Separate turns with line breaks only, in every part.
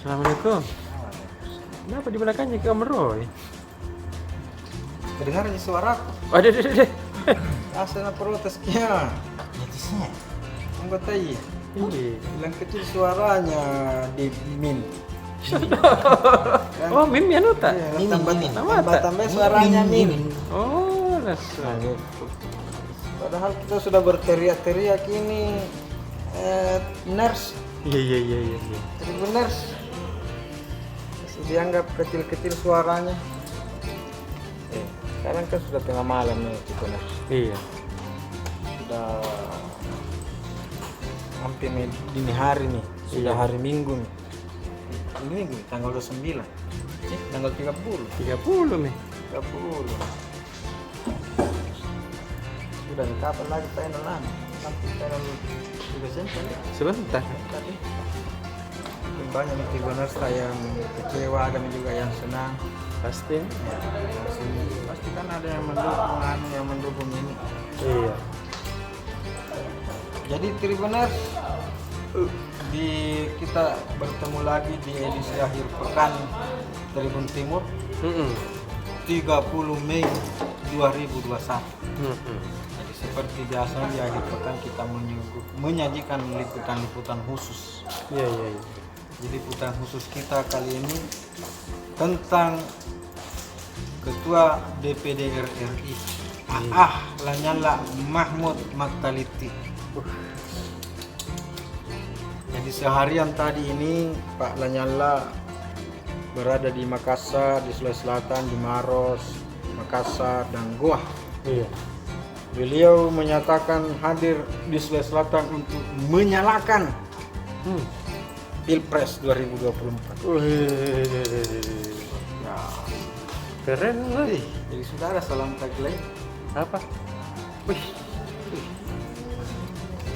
Assalamualaikum. Kenapa di belakangnya ke Om Roy?
Kedengaran suara aku.
Ada.
Asal protesnya.
Netisnya.
Anggota iya.
Iya.
Bilang kecil suaranya di min.
Oh, Mim ya nuta.
Mimin, mimin.
Tambah suaranya min.
Oh,
Nah,
rasa.
gitu. Padahal kita sudah berteriak-teriak ini nurse,
Iya.
seribu nurse. Masih dianggap kecil-kecil suaranya. Sekarang kan sudah tengah malam nih gitu nurse.
Iya.
Sudah hampir dini hari nih. Sudah hari Minggu nih. Hari Minggu nih, tanggal 29. Tanggal 30.
30 nih.
30. Sudah nih, kapan lagi final lama? Sampai final juga sentuh ya.
Sebentar.
Tadi mungkin banyak nih tribuners yang kecewa, ada juga yang senang.
Pasti.
Pasti kan ada yang mendukung ini.
Iya.
Jadi tribuners, kita bertemu lagi di edisi akhir pekan Tribun Timur 30 Mei 2021. Jadi seperti biasa di akhir pekan kita menyajikan liputan-liputan khusus.
Iya.
Jadi liputan khusus kita kali ini tentang Ketua DPD RI Lanyala Mahmud Mataliti. Jadi seharian tadi ini Pak Lanyala berada di Makassar, di Sulawesi Selatan, di Maros, Makassar, dan Goa.
Iya.
Beliau menyatakan hadir di Sulawesi Selatan untuk menyalakan Pilpres 2024. Ya,
Keren lah.
jadi saudara salam tagline.
Apa? Wih.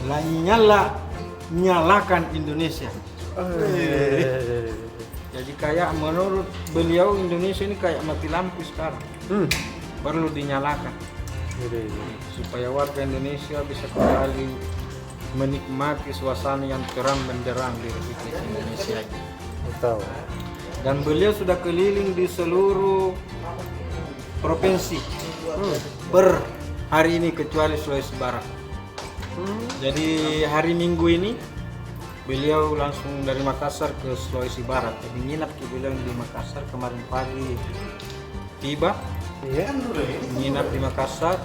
Lanyala nyalakan Indonesia. Jadi kayak menurut beliau Indonesia ini kayak mati lampu sekarang. Perlu dinyalakan
Iya.
supaya warga Indonesia bisa kembali menikmati suasana yang terang benderang di Republik Indonesia ini.
Tahu.
Dan beliau sudah keliling di seluruh provinsi per hari ini kecuali Sulawesi Barat. Jadi hari Minggu ini beliau langsung dari Makassar ke Sulawesi Barat. Jadi nginap beliau di Makassar kemarin pagi tiba.
Iya.
Nginap di Makassar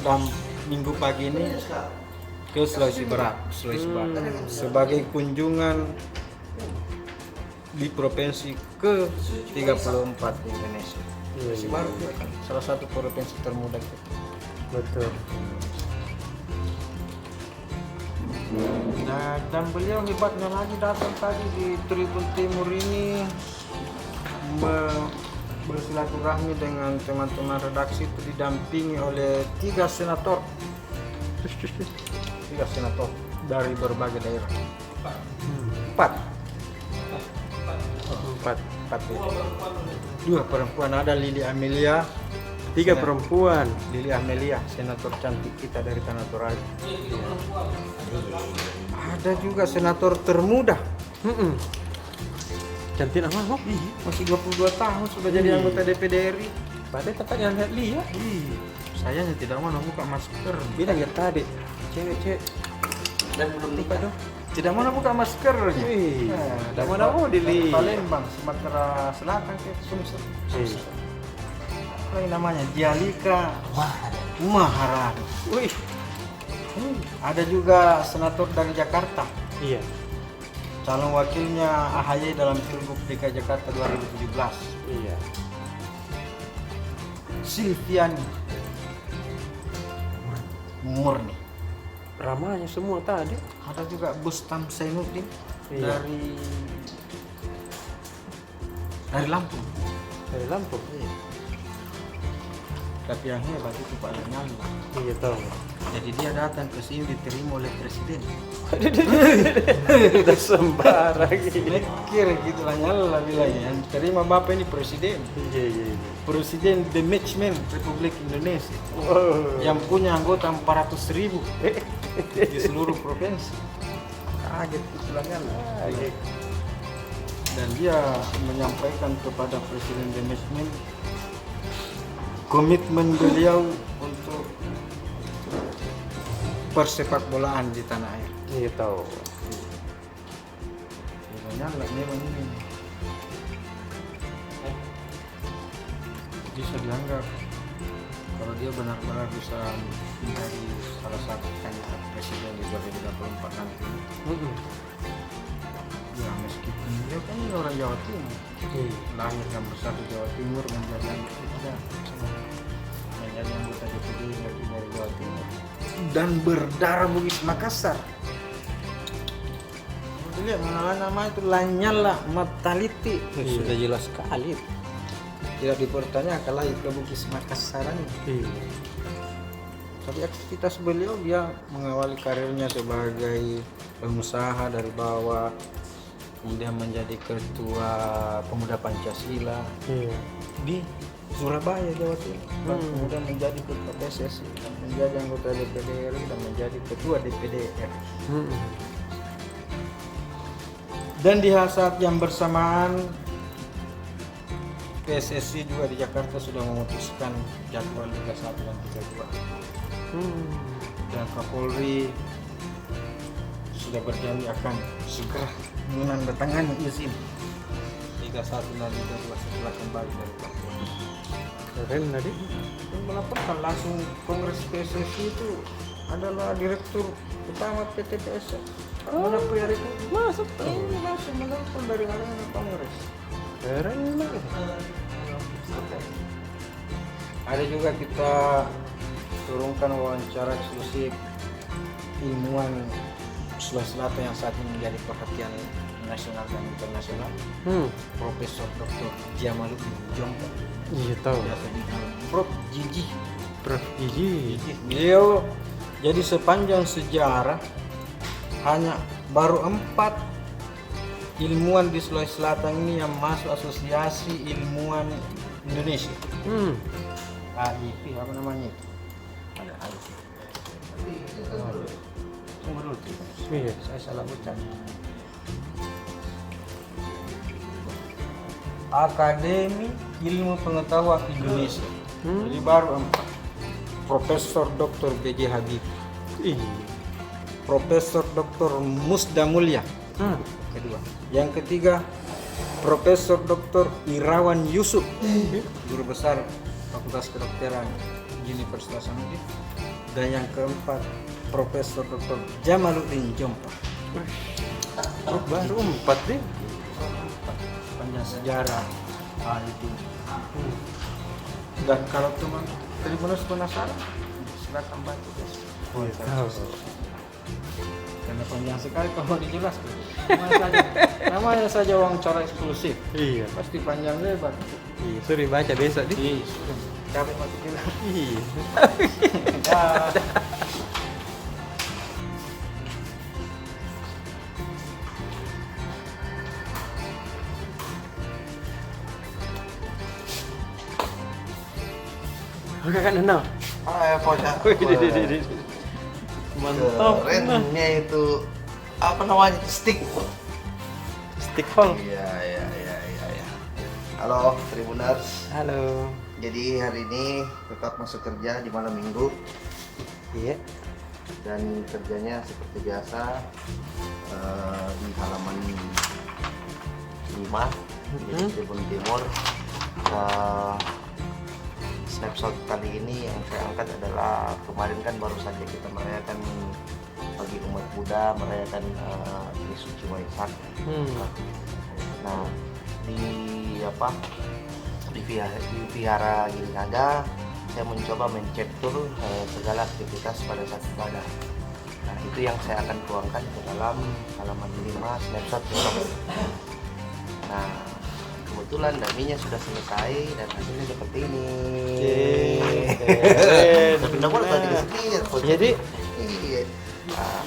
dan Minggu pagi ini ke Sulawesi Barat sebagai kunjungan di provinsi ke-34 di Indonesia. Sulawesi Barat kan salah satu provinsi termuda kita.
Betul.
Nah, dan beliau hebatnya lagi datang tadi di Tribun Timur ini bersilaturahmi dengan teman-teman redaksi itu didampingi oleh 3 senator dari berbagai daerah. 4 2 perempuan, ada Lili Amelia,
3 perempuan.
Lili Amelia, senator cantik kita dari Tanah Toraja. Ada juga senator termuda.
Cantik nama kok?
Masih 22 tahun sudah jadi anggota DPD RI.
Pada tempatnya lihat.
Sayangnya tidak mau buka masker.
Bilang ya tadi. Cewek.
Dan belum nikah dong.
Tidak mau buka maskernya.
Wih.
Dari
Mau dilihat.
Palembang, Sumatera Selatan ke Sumsel. Apa yang namanya? Dialika Maharani.
Wih.
Ada juga senator dari Jakarta.
Iya.
Calon wakilnya AHY dalam Pilgub DKI Jakarta 2017.
Iya.
Silviani Murni.
Ramanya semua tadi.
Ada juga Bustam Zainuddin
Iya.
dari Lampung.
Dari Lampung.
Tapi yang hebat itu Pak Lanyala.
Iya tahu.
Jadi dia datang ke sini diterima oleh presiden.
Udah sembarang.
Mikir gitu Lanyala bilangnya. Yang terima bapak ini presiden.
Iya.
Presiden the matchman Republik Indonesia.
Wow.
Yang punya anggota 400.000 di seluruh provinsi. Kaget itu Lanyala. dan dia menyampaikan kepada Presiden Demesmin komitmen beliau untuk persepak bolaan di tanah air.
Iya tahu.
Nyala memang ini bisa dianggap kalau dia benar-benar bisa menjadi salah satu kandidat presiden di 2024 nanti. Ya meskipun dia kan orang Jawa Timur, lahir dan besar di Jawa Timur, menjadi anggota DPD dari Jawa Timur dan berdarah Bugis Makassar. Lihat nama itu Lanyala Mataliti, sudah jelas sekali, tidak dipertanyakan lagi ke Bugis Makassaran. Tapi aktivitas beliau, dia mengawali karirnya sebagai pengusaha dari bawah, kemudian menjadi ketua pemuda Pancasila di Surabaya, Jawa Timur, kemudian menjadi ketua PSSI, menjadi anggota DPD RI dan menjadi ketua DPD RI. Dan di saat yang bersamaan PSSI juga di Jakarta sudah memutuskan jadwal Liga 1 dan Liga 2. Dan Kapolri sudah berjanji akan segera menandatangani izin Liga 1 dan Liga 2 setelah kembali dari Kapolri.
Keren tadi.
Dan melaporkan langsung Kongres PSSI itu adalah Direktur Utama PT PSSI. Mana PR itu?
Masuk tuh.
Ini langsung menelpon dari kalangan Kongres.
Keren banget.
Ada juga kita turunkan wawancara eksklusif ilmuwan Sulawesi Selatan yang saat ini menjadi perhatian nasional dan internasional, Profesor Dr. Jamaluddin Jompo.
Iya tahu.
Biasa dikenal Prof. Gigi.
Prof. Gigi.
Beliau jadi sepanjang sejarah hanya baru 4 ilmuwan di Sulawesi Selatan ini yang masuk Asosiasi Ilmuwan Indonesia. AIP apa namanya itu? Ada AIP. Tunggu dulu.
Iya.
Saya salah ucap. Akademi Ilmu Pengetahuan Indonesia. Jadi baru 4. Profesor Dr. B.J. Habibie. Profesor Dr. Musda Mulya. Kedua. Yang ketiga, Profesor Dr. Irawan Yusuf, guru besar Fakultas Kedokteran Universitas Hasanuddin. Dan yang keempat, Profesor Dr. Jamaluddin Jompo.
Baru 4 deh.
Panjang sejarah itu. Dan kalau teman Tribuners penasaran, silakan bantu guys. Karena panjang sekali kalau dijelaskan. Namanya saja wawancara eksklusif.
Iya.
Pasti panjang lebar.
Iya, suruh baca besok nih.
Iya, capek masuk bilang.
Iya. Oke kan Nana.
Pocah.
Mantap.
Kerennya itu apa namanya? Stick.
Stick hole.
Iya. Halo Tribuners.
Halo.
Jadi hari ini tetap masuk kerja di malam minggu
Iya.
dan kerjanya seperti biasa di halaman 5 di Tribun Timur. Snapshot kali ini yang saya angkat adalah kemarin kan baru saja kita merayakan bagi umat Buddha merayakan Trisuci Waisak. Nah di Vihara Girinaga saya mencoba mencetur segala aktivitas pada saat ibadah. Nah itu yang saya akan tuangkan ke dalam halaman 5 snapshot besok. Nah kebetulan daminya sudah selesai dan hasilnya seperti ini. Tapi nomor tadi kesekian.
Jadi
iya. Nah,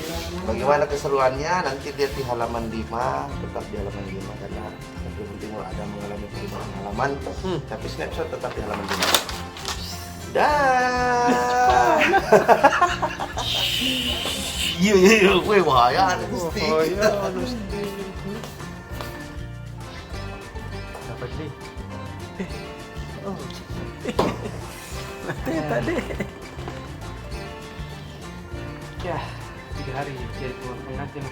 bagaimana keseruannya nanti lihat di halaman 5, tetap di halaman 5 karena Tribun Timur ada mengalami perubahan halaman, tapi snapshot tetap di halaman 5. Dah. Iya, gue bahaya.
Apa sih? Oh. Mati tadi.
Ya, 3 hari jadi tuan pengantin.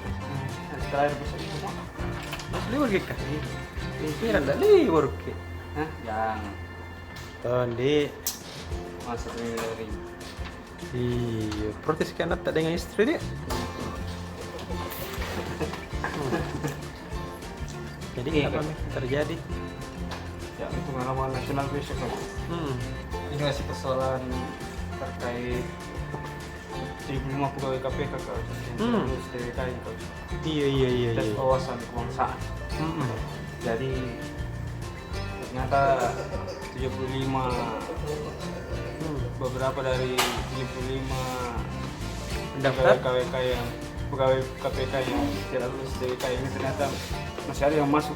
Terakhir bisa itu semua.
Mas libur ke kah? Pikiran dah libur ke.
Hah? Yang
Tondi.
masuk ini dari
Iya, protes kan tak dengan istri dia. Jadi
Iya,
apa
kan?
nih terjadi?
ya itu pengalaman nasional besok kan. Ini masih persoalan terkait 1.005 pegawai KPK kau yang lulus TWK kau
Iya.
tes wawasan kebangsaan. Jadi ternyata 75 beberapa dari 75
Daftar?
pegawai KPK yang tidak lulus TWK ini ternyata masih ada yang masuk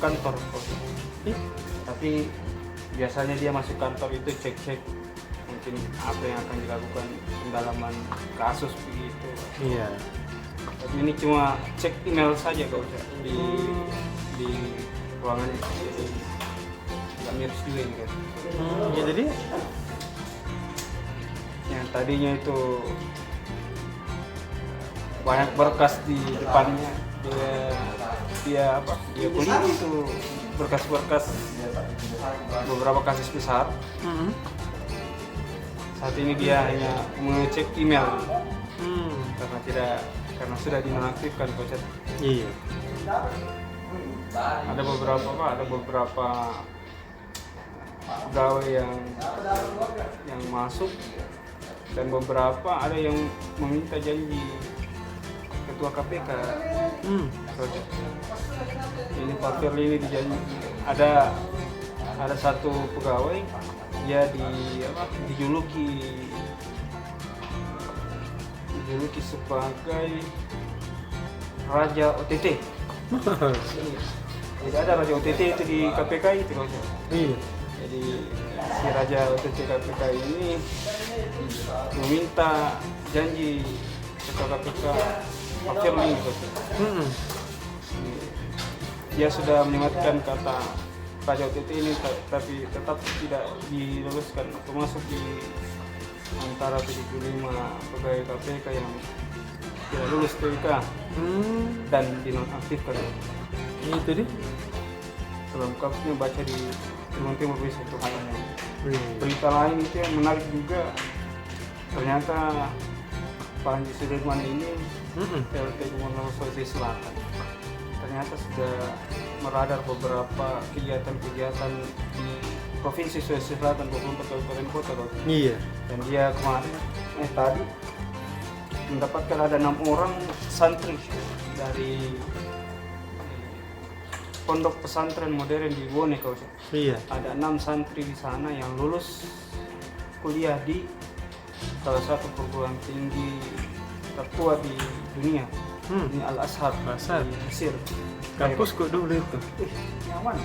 kantor.
Ih,
Tapi biasanya dia masuk kantor itu cek mungkin apa yang akan dilakukan pendalaman kasus begitu.
iya.
Tapi ini cuma cek email saja kau di ruangan itu. Jadi nggak miris juga ini kan.
Ya jadi
Yang tadinya itu banyak berkas di depannya, dia kulit itu berkas-berkas beberapa kasus besar. Saat ini dia hanya mengecek email karena sudah dinonaktifkan coach.
iya.
Ada beberapa pegawai yang masuk dan beberapa ada yang meminta janji ketua KPK. Coach. Ini Pak Firly ini dijanji ada satu pegawai dia dijuluki sebagai Raja OTT. Jadi ada Raja OTT itu di KPK itu Coach.
Iya.
Jadi si Raja OTT KPK ini meminta janji ketua KPK Pak Firly Coach. Dia sudah menyematkan kata Raja OTT ini tapi tetap tidak diluluskan atau masuk di antara 75 pegawai KPK yang tidak lulus TWK dan dinonaktifkan.
Itu dia.
Selengkapnya baca di Tribun Timur Besok itu hanya.
Iya.
Berita lain itu yang menarik juga, ternyata Panji Sudirman ini PLT Gubernur Sulawesi Selatan ternyata sudah meradar beberapa kegiatan-kegiatan di Provinsi Sulawesi Selatan 24 kabupaten kota loh.
Iya.
Dan dia kemarin tadi mendapatkan ada 6 orang santri dari pondok pesantren modern di Bone kau.
Iya.
Ada 6 santri di sana yang lulus kuliah di salah satu perguruan tinggi tertua di dunia. Ini Al-Azhar di Mesir.
Kampus kok dulu itu.
Nyaman.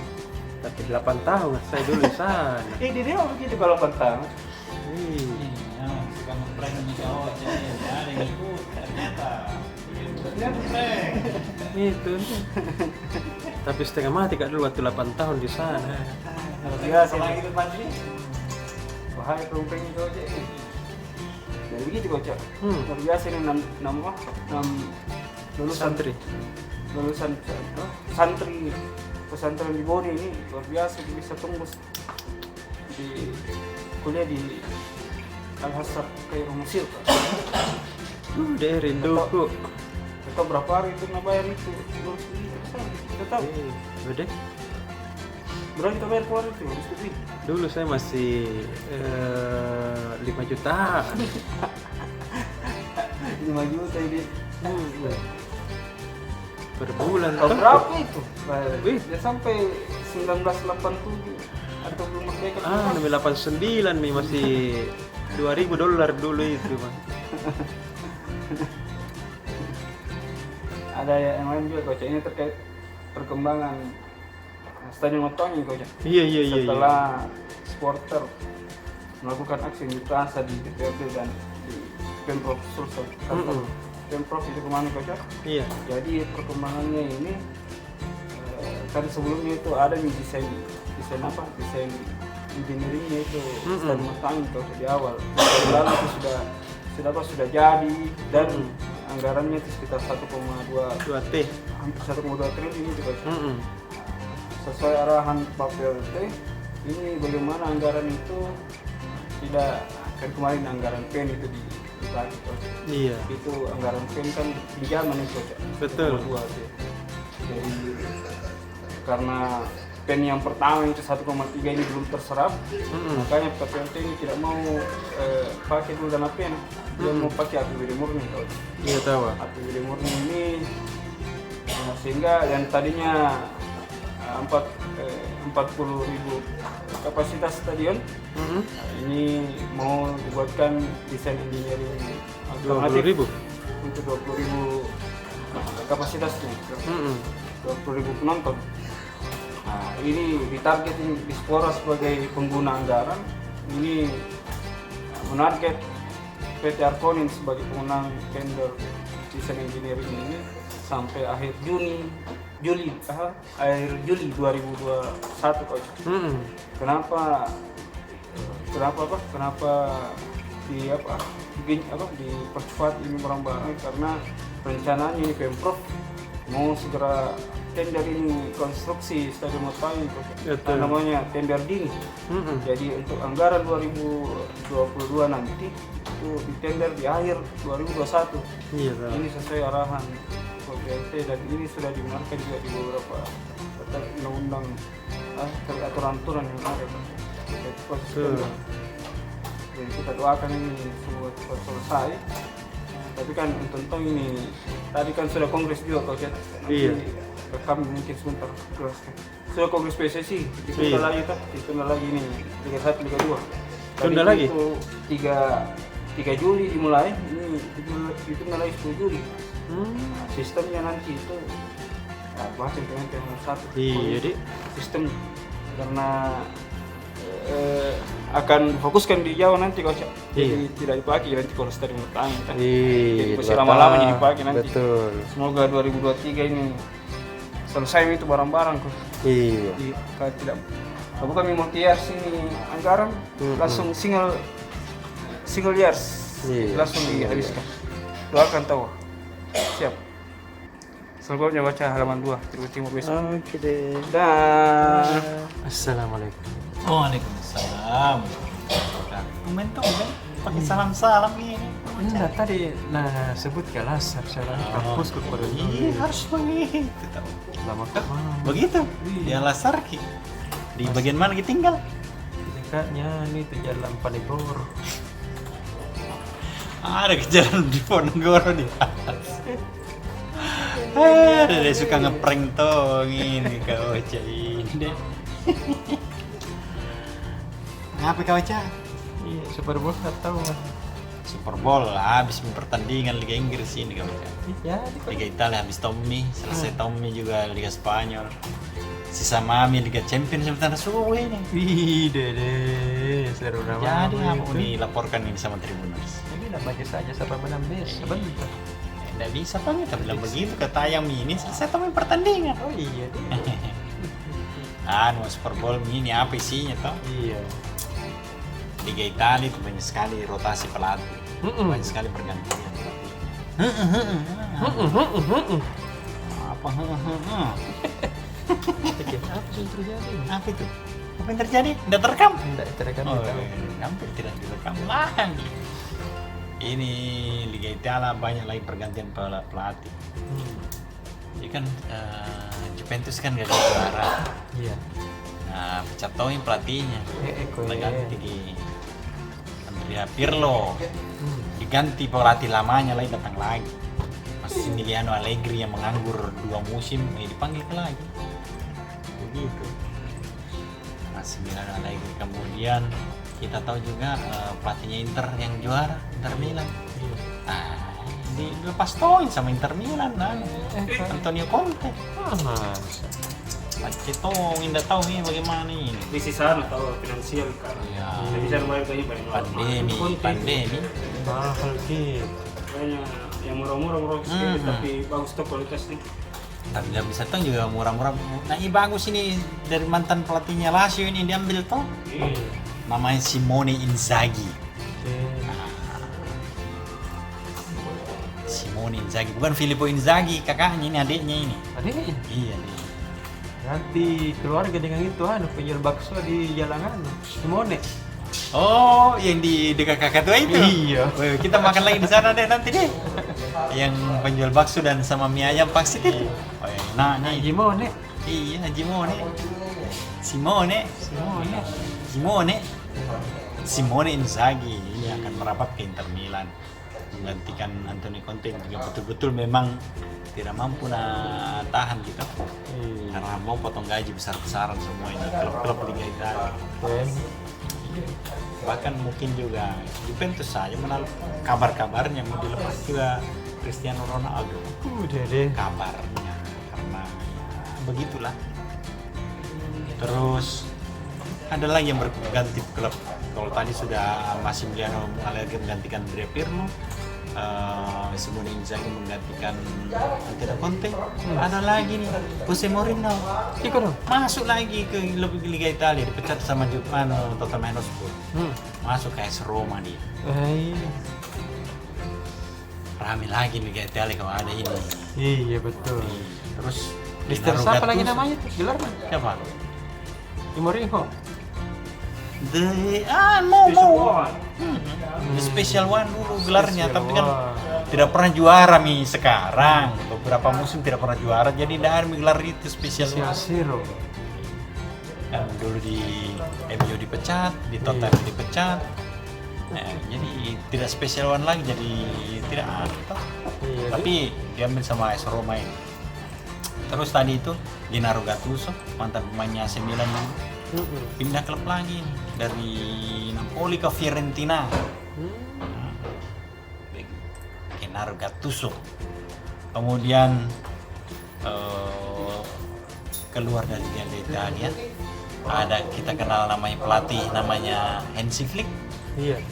Tapi 8 tahun saya dulu di sana.
Di dia begitu kalau 8 tahun.
Iya.
Suka ngeprank di Jawa aja ya, ada yang ikut ternyata
Itu. Tapi setengah mati kak dulu waktu 8 tahun di sana.
Biasa
lagi depan sini.
bahaya kerumpengnya kau aja. Jadi begitu kau cak. Luar biasa ini 6 lulusan santri pesantren di Bone ini luar biasa, dia bisa tembus di kuliah di Al-Azhar Kairo Mesir.
Deh rinduku.
Tetap berapa hari itu nggak bayar itu? Tetap.
Udah.
Berapa kita bayar keluar itu? Mesti
Dulu saya masih 5 juta.
5 juta ini.
Per bulan.
Tahun berapa itu?
Wih.
Dia sampai 1987 atau belum merdeka.
89 nih masih $2.000 dulu itu bang.
Ada yang lain juga coach, ini terkait perkembangan Stadion Otonya coach.
Iya.
Setelah supporter melakukan aksi unjuk rasa di DPRD dan di Pemprov Sulsel, Pemprov itu kemana coach?
Iya.
Jadi perkembangannya ini kan sebelumnya itu ada nih desain engineeringnya itu stadion Matang itu di awal. Lalu itu sudah jadi dan anggarannya itu sekitar 1,2
T.
hampir 1,2 triliun itu Coach. Sesuai arahan Pak PLT, ini bagaimana anggaran itu tidak kan kemarin anggaran PEN itu dibagi Coach.
Iya.
Itu anggaran PEN kan pinjaman itu Coach.
Betul.
1,2 T. Jadi karena PEN yang pertama itu 1,3 ini belum terserap, makanya PLT ini tidak mau pakai dulu dana PEN, dia mau pakai APBD murni.
Iya tahu.
APBD murni ini sehingga yang tadinya 40.000 kapasitas stadion, ini mau dibuatkan desain engineering alternatif
20.000
untuk 20.000 kapasitasnya, 20.000 penonton. Nah, ini ditargetin Dispora sebagai pengguna anggaran. Ini menarget PT Arkonin sebagai pemenang tender desain engineering ini sampai akhir Juli 2021 Coach. Kenapa dipercepat ini barang-barang, karena rencananya ini Pemprov mau segera tender ini konstruksi Stadion Matang namanya tender dini. Jadi untuk anggaran 2022 nanti itu di tender di akhir 2021.
Iya.
Ini sesuai arahan PLT dan ini sudah dibenarkan juga di beberapa undang-undang aturan-aturan yang ada. Jadi kita doakan ini semua cepat selesai. Tapi kan tentu ini tadi kan sudah kongres juga Coach.
Iya.
Rekam mungkin sebentar jelaskan. Sudah kongres PSSI, ditunda lagi ini Liga 1, Liga 2.
Tunda lagi?
Itu 3 Juli dimulai, ini ditunda lagi 10 Juli. Sistemnya nanti itu bahas yang satu.
Iya,
sistem karena akan fokuskan di Jawa nanti Coach. Jadi tidak dipakai nanti kalau Stadion Matang. Jadi masih lama-lama jadi dipakai nanti.
Betul.
Semoga 2023 ini selesai itu barang-barang Coach.
Iya.
Kalau tidak, kalau kami mau years ini anggaran langsung single years langsung dihabiskan. Doakan tahu. Siap. Selanjutnya baca halaman 2 Timur besok.
Oke deh. Assalamualaikum.
Waalaikumsalam. Tumben pakai salam-salam ini.
Enggak tadi sebut ke lasar salah kampus ke pada
Iya, harus begitu tahu.
lama kan
Begitu. Di Alasar Ki. Di bagian mana kita tinggal?
dekatnya nih itu jalan Panegoro.
Ada ke jalan di Ponegoro di atas. Dia suka ngeprank tuh ini kau Ocha ini deh. Apa kau Ocha?
Iya, Super Bowl tahu kan.
Super Bowl habis pertandingan Liga Inggris ini kau Ocha.
Iya,
Liga Italia habis Tommy, selesai Tommy juga Liga Spanyol. Sisa Mami Liga Champions sebentar suwe ini.
Wih, dede, seru nama.
Jadi aku dilaporkan ini sama Tribuners.
Jadi nak baca saja siapa menang bes, sebentar.
Nggak bisa Pak, kita bilang begitu kata ayam ini selesai Tommy pertandingan.
Oh iya deh.
Super Bowl ini apa isinya toh?
Iya.
Liga Italia itu banyak sekali rotasi pelatih, banyak sekali pergantian pelatih. Apa?
Apa yang terjadi?
Apa itu? Apa yang terjadi? Tidak terekam?
Tidak terekam.
Hampir tidak direkam lagi. Ini Liga Italia banyak lagi pergantian pelatih. Jadi kan Juventus kan gak ada juara.
Iya.
Nah, pecat Tommy pelatihnya. Ganti di Andrea Pirlo. Diganti pelatih lamanya lagi datang lagi. Massimiliano Allegri yang menganggur 2 musim dipanggil lagi. Begitu. Massimiliano Allegri kemudian kita tahu juga pelatihnya Inter yang juara, Inter Milan. Nah, dilepas toin sama Inter Milan Antonio Conte. Kita tidak tahu nih bagaimana ini.
Krisis atau finansial kan.
Ya.
Tidak bisa bayar gaji paling
Pandemi.
Mahal gitu.
Kayaknya yang murah-murah sekali tapi bagus tuh kualitasnya.
Tapi dia bisa tuh juga murah-murah. Nah ini bagus ini dari mantan pelatihnya Lazio ini diambil tuh. Namanya Simone Inzaghi. Simone Inzaghi, bukan Filippo Inzaghi, kakaknya ini, adiknya ini.
Adiknya?
Iya, adiknya.
Nanti keluarga dengan itu penjual bakso di jalanan Simone.
Oh, yang di dekat kakak tua itu?
Iya.
Wih, kita makan lagi di sana deh nanti deh. Yang penjual bakso dan sama mie ayam pasti deh. Oh, nah, nih.
Simone.
Iya, Simone. Simone Inzaghi ini akan merapat ke Inter Milan menggantikan Antonio Conte yang juga betul-betul memang tidak mampu tahan gitu. Karena mau potong gaji besar-besaran semua ini klub-klub Liga Italia. Bahkan mungkin juga Juventus saja menaruh kabar-kabarnya mau dilepas juga Cristiano Ronaldo.
Udah deh.
Kabarnya karena ya, begitulah. Terus ada lagi yang berganti klub. Kalau tadi sudah Massimiliano Allegri menggantikan Andrea Pirlo, Simone Inzaghi menggantikan Antonio Conte. Ada lagi nih Jose Mourinho.
Ikut dong.
Masuk lagi ke Liga Italia, dipecat sama Tottenham Hotspur. Masuk ke AS Roma dia. Rame lagi Liga Italia kalau ada ini.
Iya betul.
Terus
Mister
Gennaro
siapa lagi
Gattuso.
namanya tuh? Gelarnya?
Siapa?
Mourinho.
The Special One dulu gelarnya,
Special
tapi kan
One.
tidak pernah juara nih sekarang. Beberapa musim tidak pernah juara, jadi tidak ada gelar itu Special One.
Zero.
Kan dulu di MU dipecat, di Tottenham dipecat. Jadi tidak Special One lagi, jadi tidak ada.
Iya,
Tapi diambil sama AS Roma ini. Terus tadi itu Gennaro Gattuso, mantan pemainnya AC Milan ini, pindah klub lagi nih, dari Napoli ke Fiorentina. Gennaro Gattuso. Kemudian keluar dari Liga Italia. Ada kita kenal namanya pelatih namanya Hansi Flick.
Iya.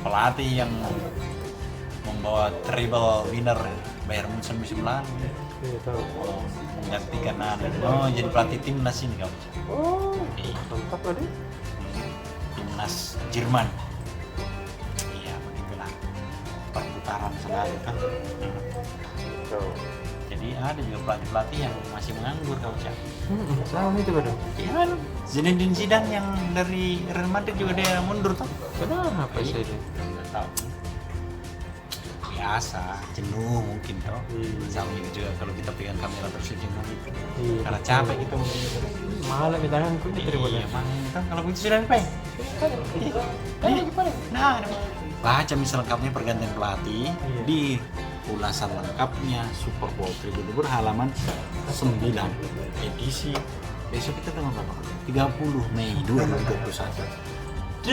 Pelatih yang membawa treble winner Bayern Munchen musim lalu.
Iya tahu.
Menggantikan jadi pelatih timnas ini kamu.
Oh, mantap tadi.
Timnas Jerman. Iya begitulah perputaran sekali kan. Jadi ada juga pelatih-pelatih yang masih menganggur kamu cak.
Sama itu baru.
Iya, Zinedine Zidane yang dari Real Madrid juga dia mundur tuh.
Kenapa sih ini?
Nggak tahu. Biasa, jenuh mungkin toh. Sama ini juga kalau kita pegang kamera terus jenuh gitu.
Iya.
Karena capek gitu mungkin.
Malah di tanganku ini terima
Iya, emang kan kalau begitu sudah apa? Nah, baca misal lengkapnya pergantian pelatih di ulasan lengkapnya Super Bowl Tribunebur halaman 9 edisi besok kita tanggal berapa? 30 Mei 2021.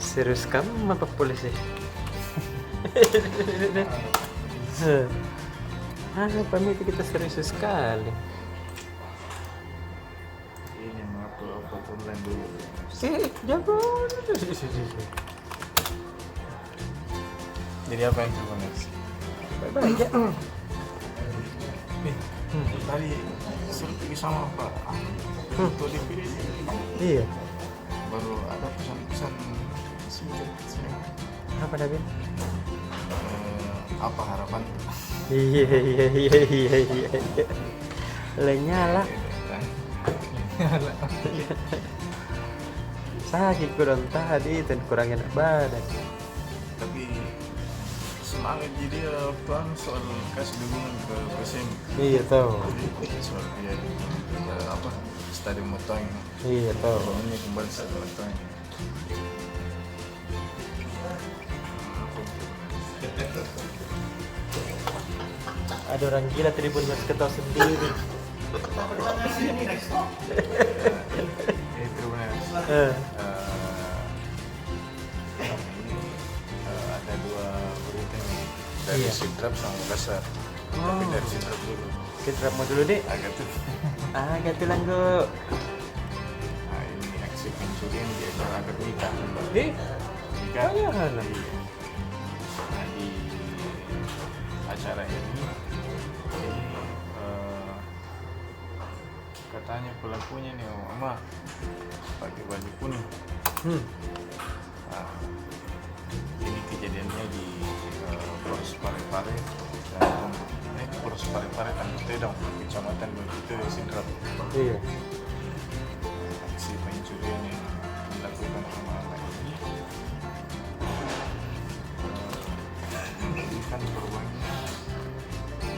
Serius kamu apa polisi? Pamit kita serius sekali.
Ini mau upload online dulu.
Jago.
Jadi apa yang kamu next?
Baik ya.
Tadi suruh pergi sama Pak. Tuh dipilih.
Iya.
Baru ada pesan-pesan singkat.
Apa David?
Apa harapan?
Iya. Lenyala. Sakit kurang tadi dan kurang enak badan.
Tapi semangat jadi Tuhan soal kasih dukungan ke PSM.
Iya tahu.
Soal dia apa stadion Motoing.
Iya tahu.
Bangunnya kembali stadion Motoing.
Ada orang gila tribun yang ketawa sendiri.
Itu benar. Ada dua berita nih dari
Iya.
Sidrap sama Kasar. Tapi dari Sidrap dulu.
Kita mau dulu deh.
Agak tuh.
Ganti langgo.
Nah ini aksi pencurian dia agar nikah.
Ih,
Nikah
kan?
Iya, kan?
Iya. Nah, di acara ini katanya pelakunya nih mama pakai baju kuning. Nah, ini kejadiannya di Polres Parepare dan Polres Parepare Tanjung Tedong, Kecamatan Begitu Sidrap.
Iya.
Aksi pencurian yang dilakukan sama anak ini merugikan korbannya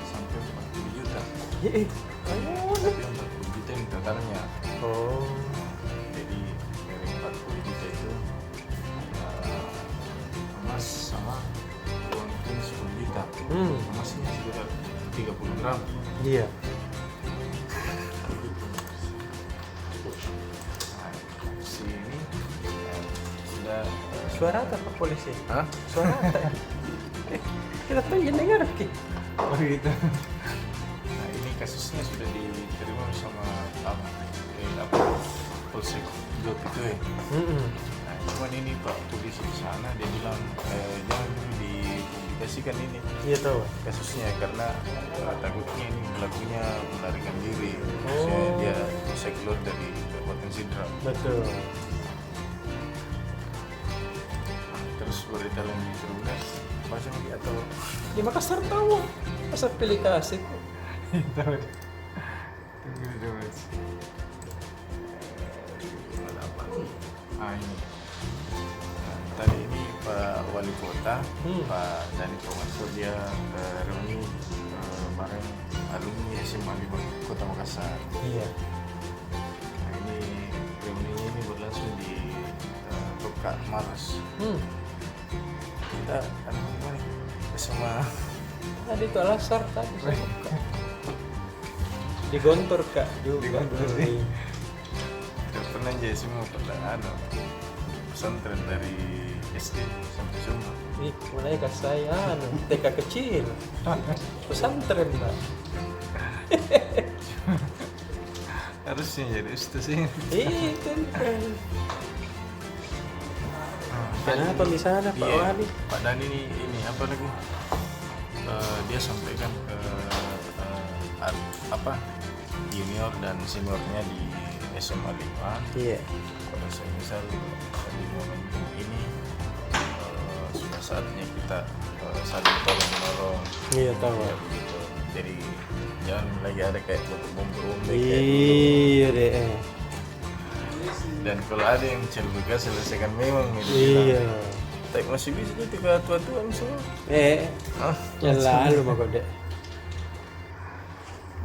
sampai 40 juta. Tapi 40 juta yang totalnya.
Oh.
Jadi dari 40 juta itu emas sama uang itu 10 juta. Emasnya sekitar 30 gram.
Iya.
Nah, si ini sudah
Suara apa Pak polisi?
Hah?
Suara apa? Kita pengen dengar Ki.
Oh gitu. Nah ini kasusnya sudah diterima sama Polsek Jog itu ya. Nah cuman ini Pak polisi di sana dia bilang jangan dulu dipublikasikan ini
Iya tahu.
kasusnya karena takutnya ini pelakunya melarikan diri. Maksudnya dia bisa keluar dari Kabupaten Sidrap.
Betul.
Terus berita lain di Trubus baca lagi atau
Di Makassar tahu. Masa pilih kasih.
tunggu dulu. Ini. Nah, tadi ini Pak Wali Kota, Pak Dani Komanso dia reuni bareng alumni SMA 5 Kota Makassar.
Iya.
Nah, ini reuninya ini berlangsung di Tokak Maras. Kita gimana nih? SMA
Tadi itu Alasar tadi. Di Gontor Kak juga.
Di Gontor sih. Tidak pernah jadi semua pernah pesantren dari SD sampai semua.
Ih, mulai ke saya TK kecil. Pesantren, Mbak.
Harusnya jadi ustaz sih.
Itu kan. Kenapa misalnya Pak
Iya,
Wali?
Pak Dani ini apa lagi? Dia sampaikan ke junior dan seniornya di SMA 5.
Iya.
Pada saya misal di momentum ini sudah saatnya kita saling tolong menolong.
Iya tahu.
Ya, begitu. Jadi jangan lagi ada kayak bom-bom kayak
Iya deh.
dan kalau ada yang celbuka selesaikan memang
Iya.
tapi masih bisa itu ke tua-tua semua. Hah?
Yang lalu mah kode.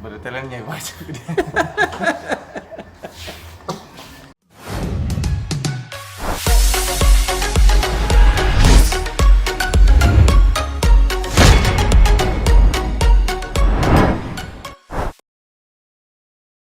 Bertelannya baca dia.